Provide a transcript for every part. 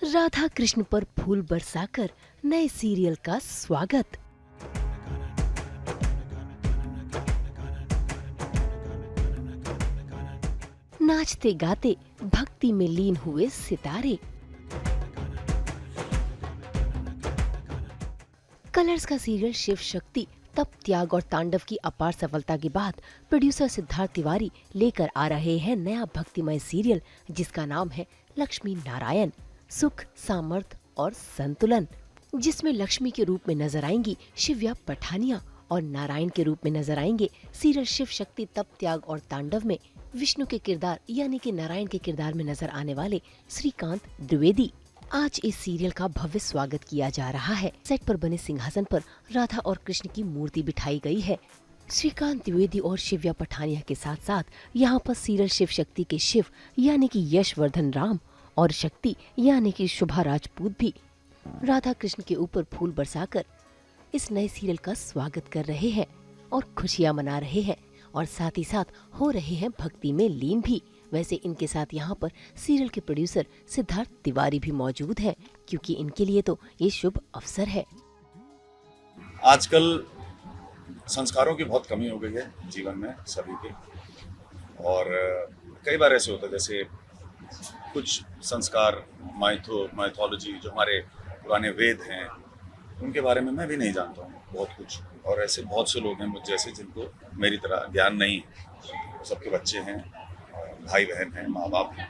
राधा कृष्ण पर फूल बरसाकर नए सीरियल का स्वागत। नाचते गाते भक्ति में लीन हुए सितारे। कलर्स का सीरियल शिव शक्ति तप त्याग और तांडव की अपार सफलता के बाद प्रोड्यूसर सिद्धार्थ तिवारी लेकर आ रहे हैं नया भक्तिमय सीरियल जिसका नाम है लक्ष्मी नारायण सुख सामर्थ और संतुलन, जिसमें लक्ष्मी के रूप में नजर आएंगी शिव्या पठानिया और नारायण के रूप में नजर आएंगे सीरियल शिव शक्ति तप त्याग और तांडव में विष्णु के किरदार यानी कि नारायण के किरदार में नजर आने वाले श्रीकांत द्विवेदी। आज इस सीरियल का भव्य स्वागत किया जा रहा है। सेट पर बने सिंहासन पर राधा और कृष्ण की मूर्ति बिठाई गई है। श्रीकांत द्विवेदी और शिव्या पठानिया के साथ साथ यहाँ पर सीरियल शिव शक्ति के शिव यानी कि यशवर्धन राम और शक्ति यानी कि शुभा राजपूत भी राधा कृष्ण के ऊपर फूल बरसाकर इस नए सीरियल का स्वागत कर रहे हैं और खुशियां मना रहे हैं और साथ ही साथ हो रहे हैं भक्ति में लीन भी। वैसे इनके साथ यहाँ पर सीरियल के प्रोड्यूसर सिद्धार्थ तिवारी भी मौजूद हैं क्योंकि इनके लिए तो ये शुभ अवसर है। आजकल संस्कारों की बहुत कमी हो गई है जीवन में सभी के, और कई बार ऐसे होता है जैसे कुछ संस्कार माइथोलॉजी जो हमारे पुराने वेद हैं उनके बारे में मैं भी नहीं जानता हूँ बहुत कुछ, और ऐसे बहुत से लोग हैं मुझ जैसे जिनको मेरी तरह ज्ञान नहीं है। सबके बच्चे हैं, भाई बहन हैं, माँ बाप हैं,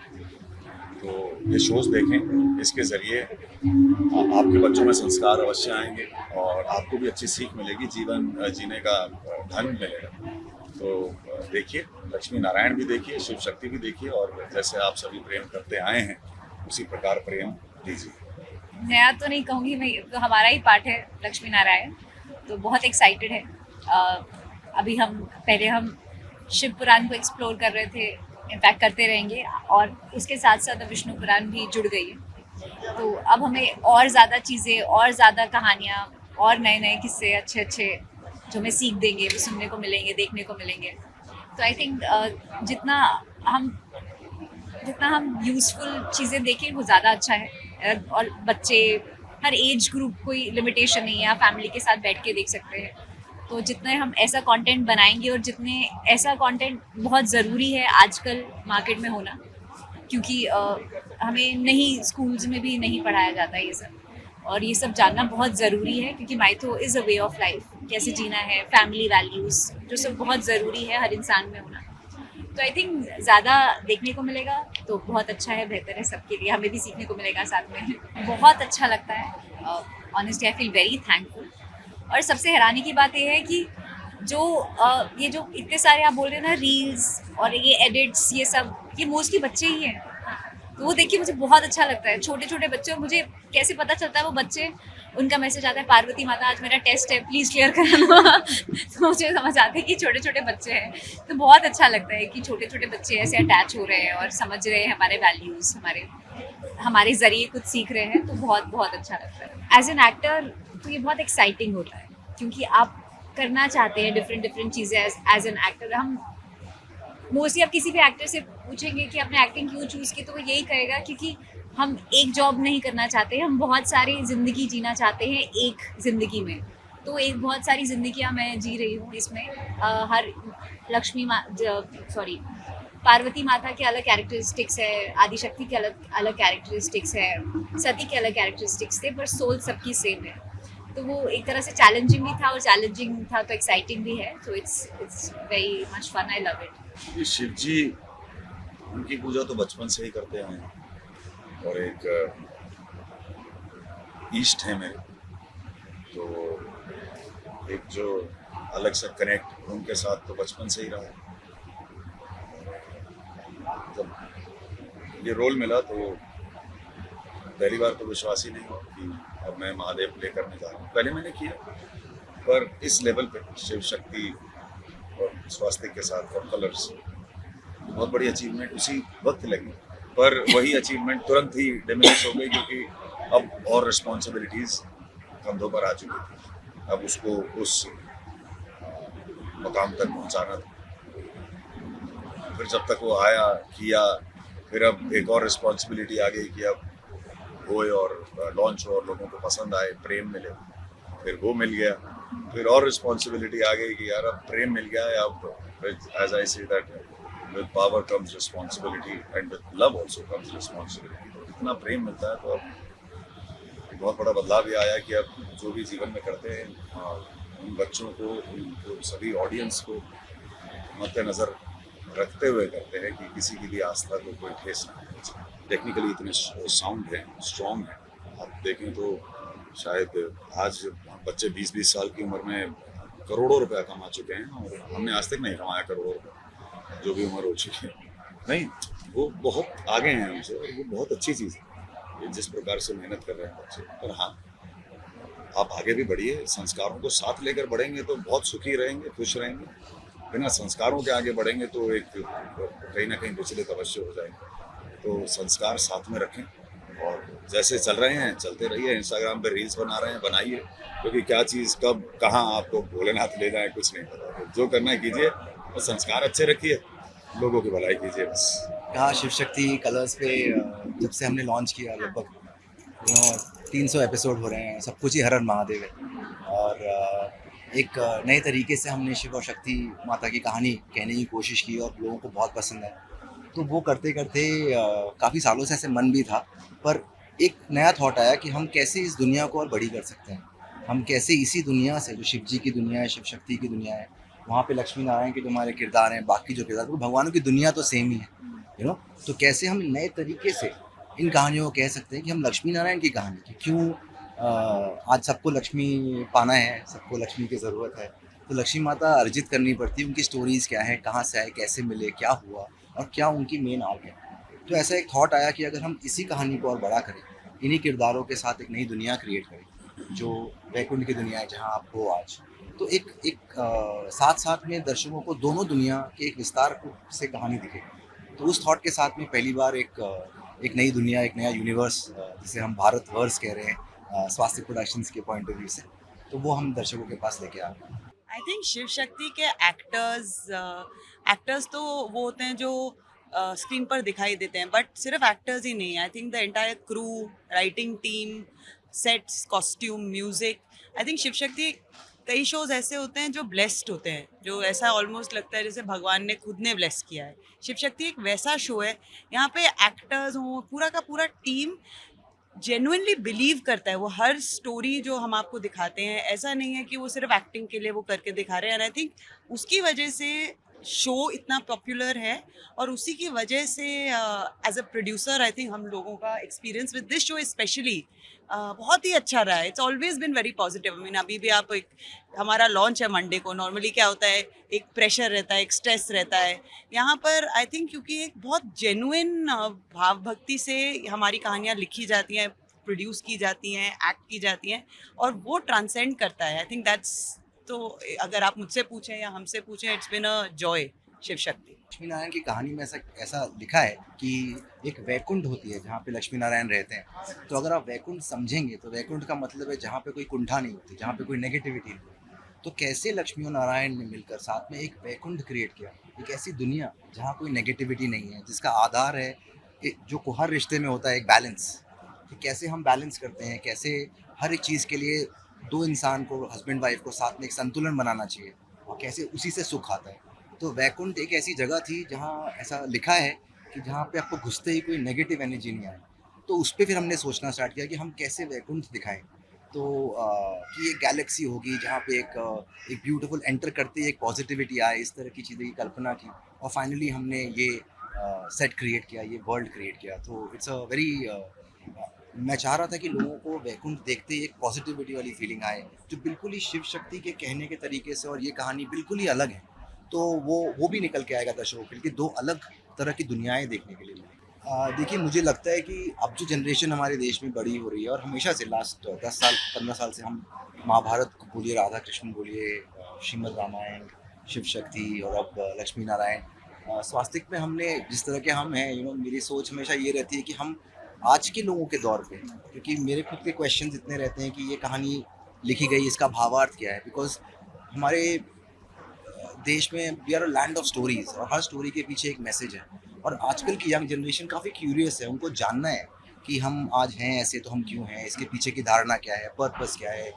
तो ये शोज देखें, इसके ज़रिए आपके बच्चों में संस्कार अवश्य आएंगे और आपको भी अच्छी सीख मिलेगी, जीवन जीने का ढंग मिलेगा। तो देखिए, लक्ष्मी नारायण भी देखिए, शिव शक्ति भी देखिए, और जैसे आप सभी प्रेम करते आए हैं उसी प्रकार प्रेम दीजिए। नया तो नहीं कहूँगी मैं, तो हमारा ही पार्ट है लक्ष्मी नारायण, तो बहुत एक्साइटेड है। अभी पहले हम शिव पुराण को एक्सप्लोर कर रहे थे, इनफैक्ट करते रहेंगे, और उसके साथ साथ विष्णु पुराण भी जुड़ गई है। तो अब हमें और ज़्यादा चीज़ें और ज़्यादा कहानियाँ और नए नए किस्से अच्छे जो हमें सीख देंगे, वो सुनने को मिलेंगे, देखने को मिलेंगे। तो आई थिंक जितना हम यूज़फुल चीज़ें देखें वो ज़्यादा अच्छा है। और बच्चे, हर एज ग्रुप, कोई लिमिटेशन नहीं है, आप फैमिली के साथ बैठ के देख सकते हैं। तो जितने हम ऐसा कंटेंट बनाएंगे, और जितने ऐसा कंटेंट बहुत ज़रूरी है आजकल मार्केट में होना, क्योंकि हमें नहीं, स्कूल्स में भी नहीं पढ़ाया जाता ये सब, और ये सब जानना बहुत ज़रूरी है क्योंकि mytho is a way of life, कैसे जीना है, फैमिली वैल्यूज़, जो सब बहुत ज़रूरी है हर इंसान में होना। तो आई थिंक ज़्यादा देखने को मिलेगा तो बहुत अच्छा है, बेहतर है सबके लिए, हमें भी सीखने को मिलेगा साथ में। बहुत अच्छा लगता है, honestly I feel very thankful. और सबसे हैरानी की बात यह है कि ये जो इतने सारे आप बोल रहे हैं ना, रील्स और ये एडिट्स, ये सब, ये मोस्टली बच्चे ही हैं। तो वो देखिए मुझे बहुत अच्छा लगता है, छोटे छोटे बच्चे, और मुझे कैसे पता चलता है वो बच्चे, उनका मैसेज आता है, पार्वती माता आज मेरा टेस्ट है, प्लीज़ क्लियर करा। तो मुझे समझ आता है कि छोटे छोटे बच्चे हैं। तो बहुत अच्छा लगता है कि छोटे छोटे बच्चे ऐसे अटैच हो रहे हैं और समझ रहे हैं हमारे वैल्यूज़, हमारे ज़रिए कुछ सीख रहे हैं, तो बहुत बहुत अच्छा लगता है। एज एन एक्टर तो ये बहुत एक्साइटिंग होता है क्योंकि आप करना चाहते हैं डिफरेंट चीज़ें एज एन एक्टर। हम मोस्टली आप किसी भी एक्टर से पूछेंगे कि आपने एक्टिंग क्यों चूज़ की, तो वो यही कहेगा क्योंकि हम एक जॉब नहीं करना चाहते, हम बहुत सारी ज़िंदगी जीना चाहते हैं एक ज़िंदगी में। तो एक बहुत सारी ज़िंदगियाँ मैं जी रही हूँ इसमें। हर पार्वती माता के अलग कैरेक्टरिस्टिक्स है, आदिशक्ति के अलग कैरेक्टरिस्टिक्स है, सती के अलग कैरेक्टरिस्टिक्स थे, पर सोल सबकी सेम है। तो वो एक तरह से चैलेंजिंग भी था, और चैलेंजिंग था तो एक्साइटिंग भी है। तो it's very much fun, I love it. ये शिव जी, उनकी पूजा तो बचपन से ही करते आए हैं, और एक ईष्ट है मेरे, तो एक जो अलग सा कनेक्ट उनके साथ तो बचपन से ही रहा। जब ये रोल मिला तो पहली बार तो विश्वास ही नहीं हुआ कि अब मैं महादेव प्ले करने जा रहा हूँ। पहले मैंने किया, पर इस लेवल पे शिव शक्ति और स्वास्थ्य के साथ और कलर्स, बहुत बड़ी अचीवमेंट उसी वक्त लगी, पर वही अचीवमेंट तुरंत ही डिमिनिश हो गई क्योंकि अब और रिस्पॉन्सिबिलिटीज़ कंधों पर आ चुकी थी। अब उसको उस मकाम तक पहुंचाना था। फिर जब तक वो आया, किया, फिर अब एक और रिस्पॉन्सिबिलिटी आ गई कि अब होए और लॉन्च हो और लोगों को पसंद आए, प्रेम मिले, फिर वो मिल गया, फिर और रिस्पॉन्सिबिलिटी आ गई कि यार अब प्रेम मिल गया है, अब as I say that with power comes responsibility and with love also comes responsibility. तो इतना प्रेम मिलता है तो अब एक बहुत बड़ा बदलाव भी आया कि अब जो भी जीवन में करते हैं उन बच्चों को, उनको सभी ऑडियंस को मद्देनज़र रखते हुए करते हैं कि किसी की भी आस्था को कोई ठेस ना पहुंचे। टेक्निकली इतने साउंड है, स्ट्रॉन्ग है, आप देखें तो शायद आज बच्चे 20-20 साल की उम्र में करोड़ों रुपया कमा चुके हैं और हमने आज तक नहीं कमाया करोड़ों रुपया, जो भी उम्र हो चुकी है। नहीं, वो बहुत आगे हैं हमसे और वो बहुत अच्छी चीज़ है ये जिस प्रकार से मेहनत कर रहे हैं बच्चे। पर हाँ, आप आगे भी बढ़िए, संस्कारों को साथ लेकर बढ़ेंगे तो बहुत सुखी रहेंगे, खुश रहेंगे। बिना संस्कारों के आगे बढ़ेंगे तो एक कहीं ना कहीं विचलित अवश्य हो जाएंगे। तो संस्कार साथ में रखें और जैसे चल रहे हैं चलते रहिए। इंस्टाग्राम पे रील्स बना रहे हैं, बनाइए, क्योंकि क्या चीज़ कब कहाँ आपको भोलेनाथ ले जाए कुछ नहीं पता। तो जो करना है कीजिए और संस्कार अच्छे रखिए, लोगों की भलाई कीजिए बस। कहा शिव शक्ति कलर्स पे जब से हमने लॉन्च किया लगभग 300 एपिसोड हो रहे हैं, सब कुछ ही हर हर महादेव है। और एक नए तरीके से हमने शिव और शक्ति माता की कहानी कहने की कोशिश की और लोगों को बहुत पसंद है। तो वो करते करते काफ़ी सालों से ऐसे मन भी था, पर एक नया थॉट आया कि हम कैसे इस दुनिया को और बड़ी कर सकते हैं। हम कैसे इसी दुनिया से, जो शिव जी की दुनिया है, शिव शक्ति की दुनिया है, वहाँ पे लक्ष्मी नारायण के जो हमारे किरदार हैं, बाकी जो किरदार, वो भगवानों की दुनिया तो सेम ही है, तो कैसे हम नए तरीके से इन कहानियों को कह सकते हैं कि हम लक्ष्मी नारायण की कहानी की क्यों आज सबको लक्ष्मी पाना है, सबको लक्ष्मी की ज़रूरत है, तो लक्ष्मी माता अर्जित करनी पड़ती है। उनकी स्टोरीज़ क्या है, कहाँ से आए, कैसे मिले, क्या हुआ और क्या उनकी मेन आर्क है। तो ऐसा एक थॉट आया कि अगर हम इसी कहानी को और बड़ा करें, इन्हीं किरदारों के साथ एक नई दुनिया क्रिएट करें जो वैकुंठ की दुनिया है जहाँ आप हो आज, तो एक साथ साथ में दर्शकों को दोनों दुनिया के एक विस्तार से कहानी दिखे। तो उस थॉट के साथ में पहली बार एक नई दुनिया, एक नया यूनिवर्स, जिसे हम भारत वर्स कह रहे हैं स्वास्थ्य प्रोडक्शंस के पॉइंट ऑफ व्यू से, तो वो हम दर्शकों के पास लेके आ रहे हैं। आई थिंक शिव शक्ति के एक्टर्स तो वो होते हैं जो स्क्रीन पर दिखाई देते हैं, बट सिर्फ एक्टर्स ही नहीं। I think the entire crew, writing team, sets, costume, music, I think Shiv Shakti कई शोज ऐसे होते हैं जो ब्लेस्ड होते हैं, जो ऐसा ऑलमोस्ट लगता है जैसे भगवान ने खुद ने ब्लेस किया है। शिव शक्ति एक वैसा शो है, यहाँ पे एक्टर्स हों, पूरा का पूरा टीम जेन्युइनली बिलीव करता है। वो हर स्टोरी जो हम आपको दिखाते हैं, ऐसा नहीं है कि वो सिर्फ एक्टिंग के लिए वो करके दिखा रहे हैं। एंड आई थिंक उसकी वजह से शो इतना पॉपुलर है और उसी की वजह से as a producer I think हम लोगों का experience with this show specially बहुत ही अच्छा रहा है। It's always been very positive. I mean अभी भी आप हमारा लॉन्च है मंडे को, नॉर्मली क्या होता है, एक प्रेशर रहता है, एक स्ट्रेस रहता है। यहाँ पर आई थिंक क्योंकि एक बहुत जेन्युइन भाव भक्ति से हमारी कहानियाँ लिखी जाती हैं, प्रोड्यूस की जाती हैं, एक्ट की जाती हैं और वो ट्रांसेंड करता है। आई थिंक दैट्स, तो अगर आप मुझसे पूछें या हमसे पूछें, it's been a joy Shiv Shakti. Lakshmi Narayan की कहानी में ऐसा लिखा है कि एक वैकुंठ होती है जहाँ पे लक्ष्मी नारायण रहते हैं। तो अगर आप वैकुंठ समझेंगे तो वैकुंठ का मतलब है जहाँ पे कोई कुंठा नहीं होती, जहाँ पे कोई नेगेटिविटी नहीं होती। तो कैसे लक्ष्मी और नारायण ने मिलकर साथ में एक वैकुंठ क्रिएट किया, एक ऐसी दुनिया जहाँ कोई नेगेटिविटी नहीं है, जिसका आधार है जो हर रिश्ते में होता है, एक बैलेंस। कि कैसे हम बैलेंस करते हैं, कैसे हर एक चीज़ के लिए दो इंसान को, हस्बैंड वाइफ को साथ में एक संतुलन बनाना चाहिए और कैसे उसी से सुख आता है। तो वैकुंठ एक ऐसी जगह थी जहाँ ऐसा लिखा है कि जहाँ पे आपको घुसते ही कोई नेगेटिव एनर्जी नहीं आए। तो उस पर फिर हमने सोचना स्टार्ट किया कि हम कैसे वैकुंठ दिखाएं। तो कि एक गैलेक्सी होगी जहाँ पे एक ब्यूटीफुल एंटर करते ही एक पॉजिटिविटी आए, इस तरह की चीज़ें की कल्पना की और फाइनली हमने ये सेट क्रिएट किया, ये वर्ल्ड क्रिएट किया। तो इट्स अ वेरी मैं चाह रहा था कि लोगों को वैकुंठ देखते ही एक पॉजिटिविटी वाली फीलिंग आए, जो बिल्कुल ही शिव शक्ति के कहने के तरीके से, और ये कहानी बिल्कुल ही अलग है। तो वो भी निकल के आएगा दर्शकों के लिए, दो अलग तरह की दुनियाएं देखने के लिए मिलेंगी। देखिए, मुझे लगता है कि अब जो जनरेशन हमारे देश में बड़ी हो रही है, और हमेशा से लास्ट 10 साल 15 साल से हम महाभारत को बोलिए, राधा कृष्ण बोलिए, श्रीमद् रामायण, शिव शक्ति और अब लक्ष्मी नारायण, स्वास्तिक में हमने जिस तरह के हम हैं, मेरी सोच हमेशा ये रहती है कि हम आज के लोगों के दौर पे, क्योंकि मेरे खुद के क्वेश्चंस इतने रहते हैं कि ये कहानी लिखी गई, इसका भावार्थ क्या है। बिकॉज हमारे देश में we are a land of stories और हर स्टोरी के पीछे एक मैसेज है। और आजकल की यंग जनरेशन काफ़ी क्यूरियस है, उनको जानना है कि हम आज हैं ऐसे तो हम क्यों हैं, इसके पीछे की धारणा क्या है, पर्पस क्या है।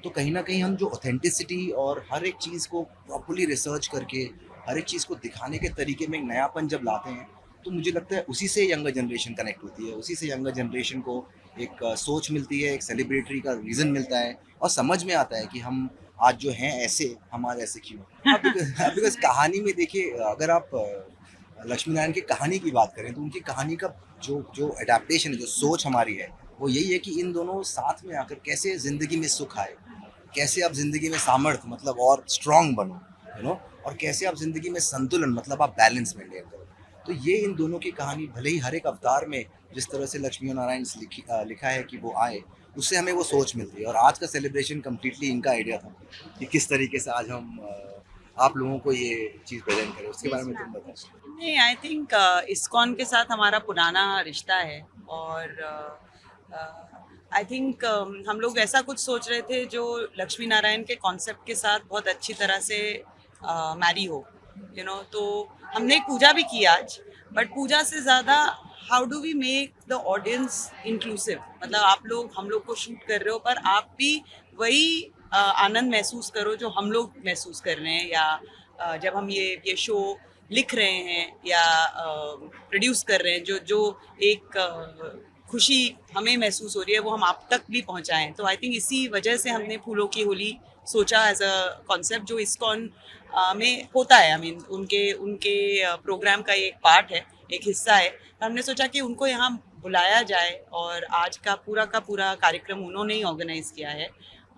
तो कहीं ना कहीं हम जो ऑथेंटिसिटी और हर एक चीज़ को प्रॉपरली रिसर्च करके हर एक चीज़ को दिखाने के तरीके में एक नयापन जब लाते हैं, तो मुझे लगता है उसी से यंगर जनरेशन कनेक्ट होती है, उसी से यंगर जनरेशन को एक सोच मिलती है, एक सेलिब्रेटरी का रीज़न मिलता है और समझ में आता है कि हम आज जो हैं ऐसे, हम आज ऐसे क्यों। अब बिकॉज कहानी में देखिए, अगर आप लक्ष्मी नारायण की कहानी की बात करें तो उनकी कहानी का जो जो एडेप्टेशन है, जो सोच हमारी है, वो यही है कि इन दोनों साथ में आकर कैसे ज़िंदगी में सुख आए, कैसे आप ज़िंदगी में सामर्थ्य मतलब और स्ट्रांग बनो, और कैसे आप ज़िंदगी में संतुलन मतलब आप बैलेंस मेंटेन करो। तो ये इन दोनों की कहानी भले ही हर एक अवतार में जिस तरह से लक्ष्मी और नारायण से लिखा है कि वो आए, उससे हमें वो सोच मिलती है। और आज का सेलिब्रेशन कम्प्लीटली इनका आइडिया था कि किस तरीके से आज हम आप लोगों को ये चीज़ प्रेजेंट करें। उसके बारे में तुम बताओ। नहीं, आई थिंक इस्कॉन के साथ हमारा पुराना रिश्ता है और आई थिंक हम लोग ऐसा कुछ सोच रहे थे जो लक्ष्मी नारायण के कॉन्सेप्ट के साथ बहुत अच्छी तरह से मैरी हो, तो हमने एक पूजा भी की आज, बट पूजा से ज़्यादा how do we make the audience inclusive, मतलब आप लोग हम लोग को शूट कर रहे हो पर आप भी वही आनंद महसूस करो जो हम लोग महसूस कर रहे हैं, या जब हम ये शो लिख रहे हैं या प्रोड्यूस कर रहे हैं, जो एक खुशी हमें महसूस हो रही है वो हम आप तक भी पहुंचाएं। तो आई थिंक इसी वजह से हमने फूलों की होली सोचा एज अ कॉन्सेप्ट जो इस्कॉन में होता है। आई मीन उनके प्रोग्राम का एक पार्ट है, एक हिस्सा है। हमने सोचा कि उनको यहाँ बुलाया जाए और आज का पूरा कार्यक्रम उन्होंने ही ऑर्गेनाइज किया है।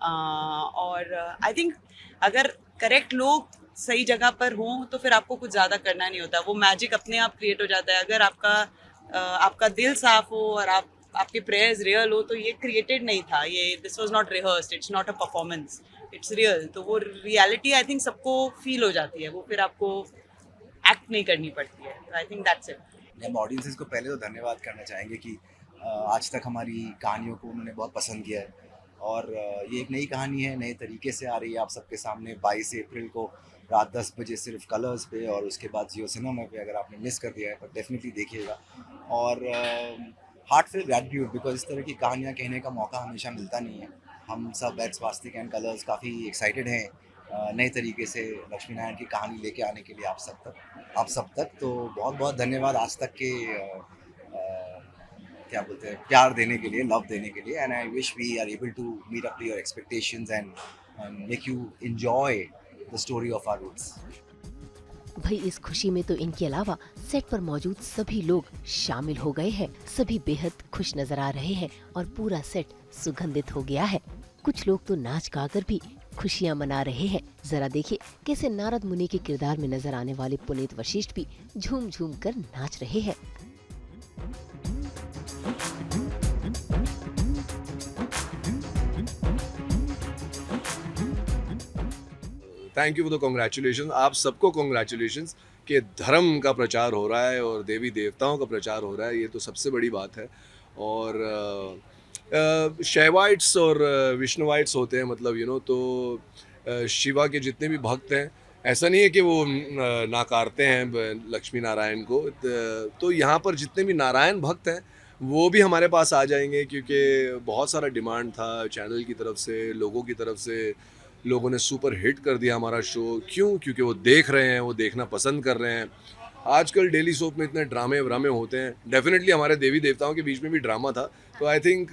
और आई थिंक अगर करेक्ट लोग सही जगह पर हों तो फिर आपको कुछ ज़्यादा करना नहीं होता, वो मैजिक अपने आप क्रिएट हो जाता है। अगर आपका दिल साफ हो और आपके प्रेयर्स रियल हो तो ये क्रिएटेड नहीं था, ये this was not rehearsed, it's not a performance, it's real. तो वो रियलिटी आई थिंक सबको फील हो जाती है, वो फिर आपको एक्ट नहीं करनी पड़ती है। I think that's it. हम ऑडियंसेस को पहले तो धन्यवाद करना चाहेंगे कि आज तक हमारी कहानियों को उन्होंने बहुत पसंद किया है और ये एक नई कहानी है, नए तरीके से आ रही है आप सबके सामने 22 अप्रैल को रात 10 बजे सिर्फ कलर्स पे और उसके बाद जियो सिनेमा पे। अगर आपने मिस कर दिया है पर डेफिनेटली देखिएगा। और हार्टफुल ग्रैटिट्यूड बिकॉज इस तरह की कहानियाँ कहने का मौका हमेशा मिलता नहीं है। हम सब एट स्वास्तिक एंड कलर्स काफ़ी एक्साइटेड हैं नए तरीके से लक्ष्मी नारायण की कहानी लेके आने के लिए आप सब तक। तो बहुत बहुत धन्यवाद आज तक के क्या बोलते हैं प्यार देने के लिए, लव देने के लिए। And I wish we are able to meet up to your expectations and make you enjoy the story of our roots. भाई इस खुशी में तो इनके अलावा सेट पर मौजूद सभी लोग शामिल हो गए हैं। सभी बेहद खुश नजर आ रहे हैं और पूरा सेट सुगंधित हो गया है। कुछ लोग तो नाच गाकर भी खुशियां मना रहे हैं। जरा देखिए कैसे नारद मुनि के किरदार में नजर आने वाले पुनीत वशिष्ठ भी झूम झूम कर नाच रहे हैं। Thank you for the congratulation. आप सबको कॉन्ग्रेचुलेशन कि धर्म का प्रचार हो रहा है और देवी देवताओं का प्रचार हो रहा है, ये तो सबसे बड़ी बात है। और शैवाइट्स और विष्णुवाइट्स होते हैं, मतलब तो शिवा के जितने भी भक्त हैं, ऐसा नहीं है कि वो नाकारते हैं लक्ष्मी नारायण को। तो यहाँ पर जितने भी नारायण भक्त हैं वो भी हमारे पास आ जाएंगे, क्योंकि बहुत सारा डिमांड था चैनल की तरफ से, लोगों की तरफ से। लोगों ने सुपर हिट कर दिया हमारा शो। क्यों? क्योंकि वो देख रहे हैं, वो देखना पसंद कर रहे हैं। आजकल डेली सोप में इतने ड्रामे व्रामे होते हैं, डेफिनेटली हमारे देवी देवताओं के बीच में भी ड्रामा था। तो आई थिंक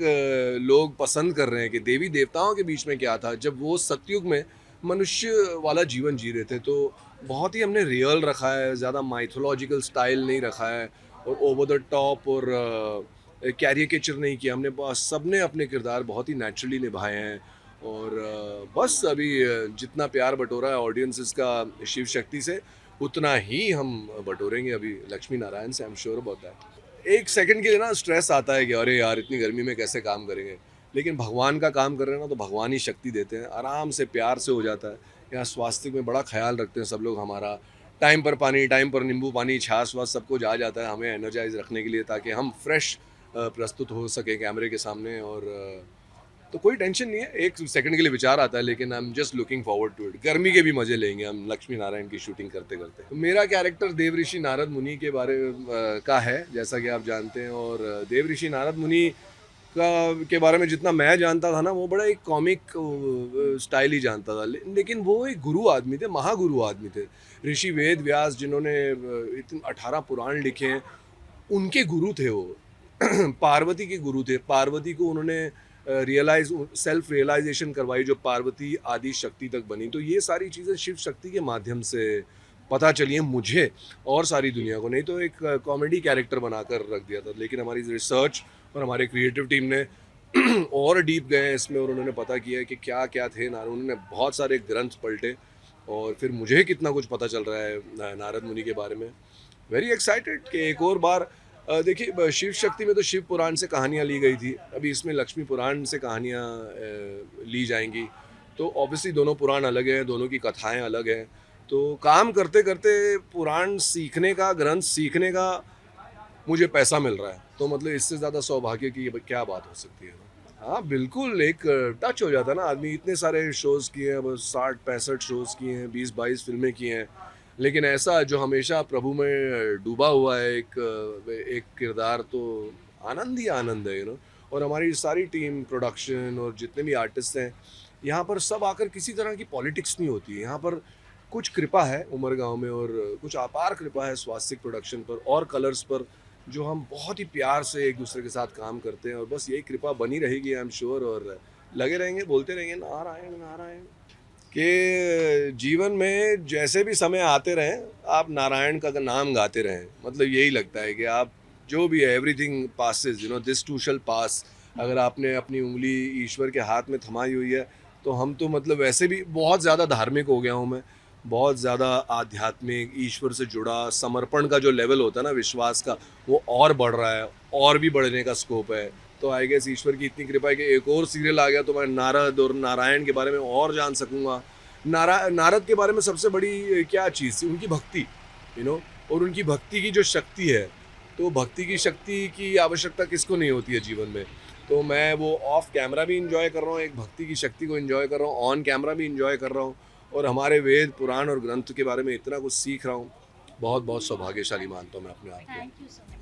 लोग पसंद कर रहे हैं कि देवी देवताओं के बीच में क्या था जब वो सतयुग में मनुष्य वाला जीवन जी रहे थे। तो बहुत ही हमने रियल रखा है, ज़्यादा माइथोलॉजिकल स्टाइल नहीं रखा है और ओवर द टॉप और कैरिकेचर नहीं किया हमने। बस सबने अपने किरदार बहुत ही नेचुरली निभाए हैं। और बस अभी जितना प्यार बटोरा है ऑडियंसेस का शिव शक्ति से, उतना ही हम बटोरेंगे अभी लक्ष्मी नारायण से। I am sure about that. एक सेकंड के लिए ना स्ट्रेस आता है कि अरे यार इतनी गर्मी में कैसे काम करेंगे, लेकिन भगवान का काम कर रहे हैं ना तो भगवान ही शक्ति देते हैं, आराम से प्यार से हो जाता है। यहाँ स्वास्थ्य में बड़ा ख्याल रखते हैं सब लोग हमारा। टाइम पर पानी, टाइम पर नींबू पानी, छाछ वाछ सब कुछ आ जाता है हमें एनर्जाइज रखने के लिए, ताकि हम फ्रेश प्रस्तुत हो सकें कैमरे के सामने। और तो कोई टेंशन नहीं है, एक सेकंड के लिए विचार आता है, लेकिन I am just looking forward to it. गर्मी के भी मजे लेंगे हम लक्ष्मी नारायण की शूटिंग करते करते। तो मेरा कैरेक्टर देवऋषि नारद मुनि के बारे का है, जैसा कि आप जानते हैं। और देवऋषि नारद मुनि के बारे में जितना मैं जानता था ना, वो बड़ा एक कॉमिक स्टाइल ही जानता था, लेकिन वो एक गुरु आदमी थे, महागुरु आदमी थे। ऋषि वेद व्यास जिन्होंने इतने 18 पुराण लिखे हैं, उनके गुरु थे वो। पार्वती के गुरु थे। पार्वती को उन्होंने सेल्फ रियलाइजेशन करवाई, जो पार्वती आदि शक्ति तक बनी। तो ये सारी चीज़ें शिव शक्ति के माध्यम से पता चली है मुझे और सारी दुनिया को। नहीं तो एक कॉमेडी कैरेक्टर बनाकर रख दिया था, लेकिन हमारी रिसर्च और हमारे क्रिएटिव टीम ने और डीप गए हैं इसमें, और उन्होंने पता किया है कि क्या क्या थे नारद। उन्होंने बहुत सारे ग्रंथ पलटे और फिर मुझे कितना कुछ पता चल रहा है नारद मुनि के बारे में। वेरी एक्साइटेड कि एक और बार देखिए, शिव शक्ति में तो शिव पुराण से कहानियाँ ली गई थी, अभी इसमें लक्ष्मी पुराण से कहानियाँ ली जाएंगी। तो ऑब्वियसली दोनों पुराण अलग हैं, दोनों की कथाएं अलग हैं। तो काम करते करते पुराण सीखने का, ग्रंथ सीखने का मुझे पैसा मिल रहा है, तो मतलब इससे ज़्यादा सौभाग्य की क्या बात हो सकती है। हाँ बिल्कुल, एक टच हो जाता है ना आदमी। इतने सारे शोज़ किए हैं, बस 60-65 शोज़ किए हैं, 20-22 फिल्में की हैं, लेकिन ऐसा जो हमेशा प्रभु में डूबा हुआ है एक किरदार, तो आनंद ही आनंद है, और हमारी सारी टीम, प्रोडक्शन और जितने भी आर्टिस्ट हैं यहाँ पर, सब आकर किसी तरह की पॉलिटिक्स नहीं होती है यहाँ पर। कुछ कृपा है उमरगांव में, और कुछ अपार कृपा है स्वास्तिक प्रोडक्शन पर और कलर्स पर, जो हम बहुत ही प्यार से एक दूसरे के साथ काम करते हैं, और बस यही कृपा बनी रहेगी आई एम श्योर। और लगे रहेंगे, बोलते रहेंगे नारायण नारायण, कि जीवन में जैसे भी समय आते रहें, आप नारायण का नाम गाते रहें। मतलब यही लगता है कि आप जो भी है, everything passes, this too shall pass. अगर आपने अपनी उंगली ईश्वर के हाथ में थमाई हुई है, तो हम तो मतलब वैसे भी बहुत ज़्यादा धार्मिक हो गया हूँ मैं, बहुत ज़्यादा आध्यात्मिक, ईश्वर से जुड़ा, समर्पण का जो लेवल होता है ना, विश्वास का, वो और बढ़ रहा है, और भी बढ़ने का स्कोप है। तो आई गेस ईश्वर की इतनी कृपा है कि एक और सीरियल आ गया, तो मैं नारद और नारायण के बारे में और जान सकूँगा। नारद के बारे में सबसे बड़ी क्या चीज़ थी, उनकी भक्ति, और उनकी भक्ति की जो शक्ति है। तो भक्ति की शक्ति की आवश्यकता किसको नहीं होती है जीवन में। तो मैं वो ऑफ कैमरा भी इंजॉय कर रहा हूँ, एक भक्ति की शक्ति को इंजॉय कर रहा हूँ, ऑन कैमरा भी इंजॉय कर रहा हूँ, और हमारे वेद पुराण और ग्रंथ के बारे में इतना कुछ सीख रहा हूँ। बहुत बहुत सौभाग्यशाली मानता हूँ मैं अपने आप को।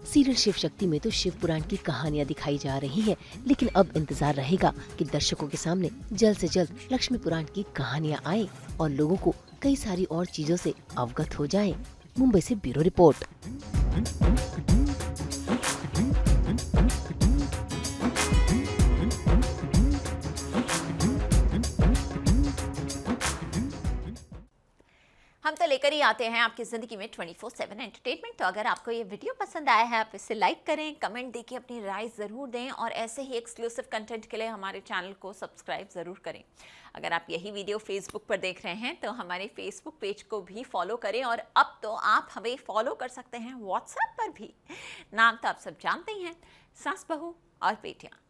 सीरियल शिव शक्ति में तो शिव पुराण की कहानियां दिखाई जा रही हैं, लेकिन अब इंतजार रहेगा कि दर्शकों के सामने जल्द से जल्द लक्ष्मी पुराण की कहानियां आए और लोगों को कई सारी और चीजों से अवगत हो जाएं। मुंबई से ब्यूरो रिपोर्ट। हम तो लेकर ही आते हैं आपकी ज़िंदगी में 24/7 एंटरटेनमेंट। तो अगर आपको ये वीडियो पसंद आया है, आप इसे लाइक करें, कमेंट देके अपनी राय ज़रूर दें, और ऐसे ही एक्सक्लूसिव कंटेंट के लिए हमारे चैनल को सब्सक्राइब ज़रूर करें। अगर आप यही वीडियो फेसबुक पर देख रहे हैं तो हमारे फेसबुक पेज को भी फॉलो करें, और अब तो आप हमें फॉलो कर सकते हैं व्हाट्सएप पर भी। नाम तो आप सब जानते ही हैं, सास बहू और बेटियाँ।